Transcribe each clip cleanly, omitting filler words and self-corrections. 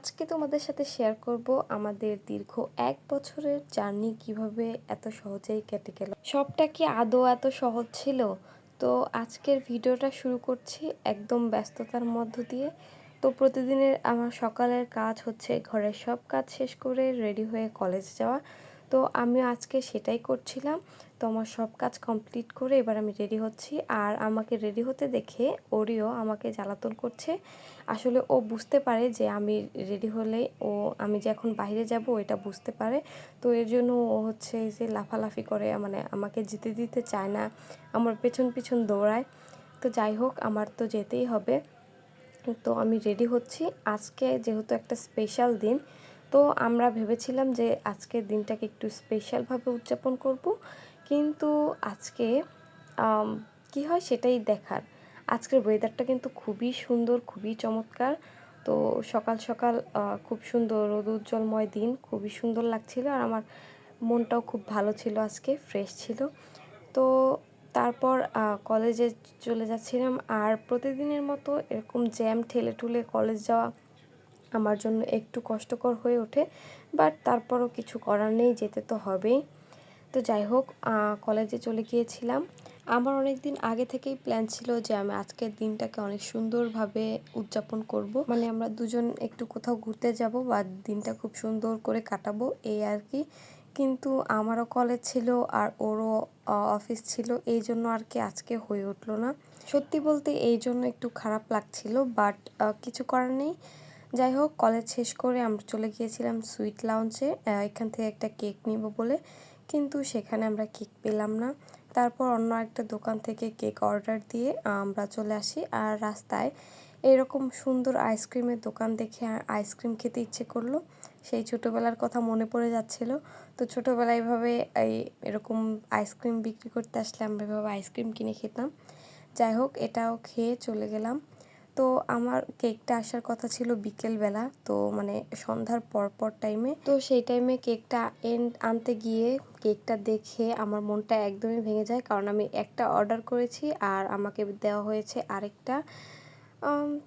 আজকে তোমাদের সাথে শেয়ার করব আমাদের দীর্ঘ 1 বছরের জার্নি কিভাবে এত সহজেই কেটে গেল। সবটা কি আদৌ এত সহজ ছিল? তো আজকের ভিডিওটা শুরু করছি একদম ব্যস্ততার মধ্য দিয়ে। তো প্রতিদিনের আমার সকালের কাজ হচ্ছে ঘরের সব কাজ শেষ করে রেডি হয়ে কলেজ যাওয়া। তো আমিও আজকে সেটাই করছিলাম। তো আমার সব কাজ কমপ্লিট করে এবার আমি রেডি হচ্ছি। আর আমাকে রেডি হতে দেখে ওরিও আমাকে জ্বালাতন করছে। আসলে ও বুঝতে পারে যে আমি রেডি হলে আমি যে এখন বাইরে যাব এটা বুঝতে পারে। তো এর জন্য ও হচ্ছে যে লাফালাফি করে, মানে আমাকে যেতে দিতে চায় না, আমার পেছন পেছন দৌড়ায়। তো যাই হোক, আমার তো যেতেই হবে। তো আমি রেডি হচ্ছি। আজকে যেহেতু একটা স্পেশাল দিন, তো আমরা ভেবেছিলাম যে আজকের দিনটাকে একটু স্পেশালভাবে উদযাপন করব। কিন্তু আজকে কি হয় সেটাই দেখার। আজকের ওয়েদারটা কিন্তু খুবই সুন্দর, খুবই চমৎকার। তো সকাল সকাল খুব সুন্দর রোদ উজ্জ্বলময় দিন, খুবই সুন্দর লাগছিল। আর আমার মনটাও খুব ভালো ছিল, আজকে ফ্রেশ ছিল। তো তারপর কলেজে চলে যাচ্ছিলাম। আর প্রতিদিনের মতো এরকম জ্যাম ঠেলে ঠুলে কলেজ যাওয়া আমার জন্য একটু কষ্টকর হয়ে ওঠে, বাট তারপরও কিছু করার নেই, যেতে তো হবেই। তো যাই হোক, কলেজে চলে গিয়েছিলাম। আমার অনেক দিন আগে থেকেই প্ল্যান ছিল যে আমি আজকের দিনটাকে অনেক সুন্দরভাবে উদযাপন করব, মানে আমরা দুজন একটু কোথাও ঘুরতে যাব বা দিনটা খুব সুন্দর করে কাটাবো, এই আর কি। কিন্তু আমারও কলেজ ছিল আর ওরও অফিস ছিল, এই জন্য আর কি আজকে হয়ে উঠলো না। সত্যি বলতে এই জন্য একটু খারাপ লাগছিল, বাট কিছু করার নেই। যাই হোক, কলেজ শেষ করে আমরা চলে গিয়েছিলাম সুইট লাউঞ্জে, এখান থেকে একটা কেক নিব বলে। কিন্তু সেখানে আমরা কেক পেলাম না। তারপর অন্য একটা দোকান থেকে কেক অর্ডার দিয়ে আমরা চলে আসি। আর রাস্তায় এরকম সুন্দর আইসক্রিমের দোকান দেখে আইসক্রিম খেতে ইচ্ছে করলো। সেই ছোটোবেলার কথা মনে পড়ে যাচ্ছিল। তো ছোটোবেলায় এভাবে এরকম আইসক্রিম বিক্রি করতে আসলে আমরা এভাবে আইসক্রিম কিনে খেতাম। যাই হোক, এটাও খেয়ে চলে গেলাম। তো আমার কেকটা আসার কথা ছিল বিকেলবেলা, তো মানে সন্ধ্যার পরপর টাইমে। তো সেই টাইমে কেকটা আনতে গিয়ে কেকটা দেখে আমার মনটা একদমই ভেঙে যায়, কারণ আমি একটা অর্ডার করেছি আর আমাকে দেওয়া হয়েছে আরেকটা।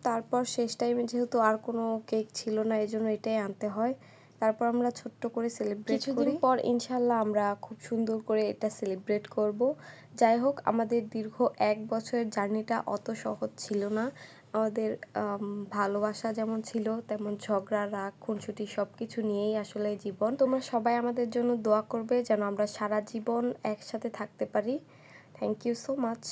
তারপর শেষ টাইমে যেহেতু আর কোনো কেক ছিল না, এই জন্য এটাই আনতে হয়। তারপর আমরা ছোট্ট করে সেলিব্রেট করি। কিছুদিন পর ইনশাল্লাহ আমরা খুব সুন্দর করে এটা সেলিব্রেট করব। যাই হোক, আমাদের দীর্ঘ 1 বছরের জার্নিটা অত সহজ ছিল না। আমাদের ভালোবাসা যেমন ছিল, তেমন ঝগড়া, রাগ, খুনসুটি সব কিছু নিয়েই আসলে জীবন। তোমরা সবাই আমাদের জন্য দোয়া করবে যেন আমরা সারা জীবন একসাথে থাকতে পারি। Thank you so much.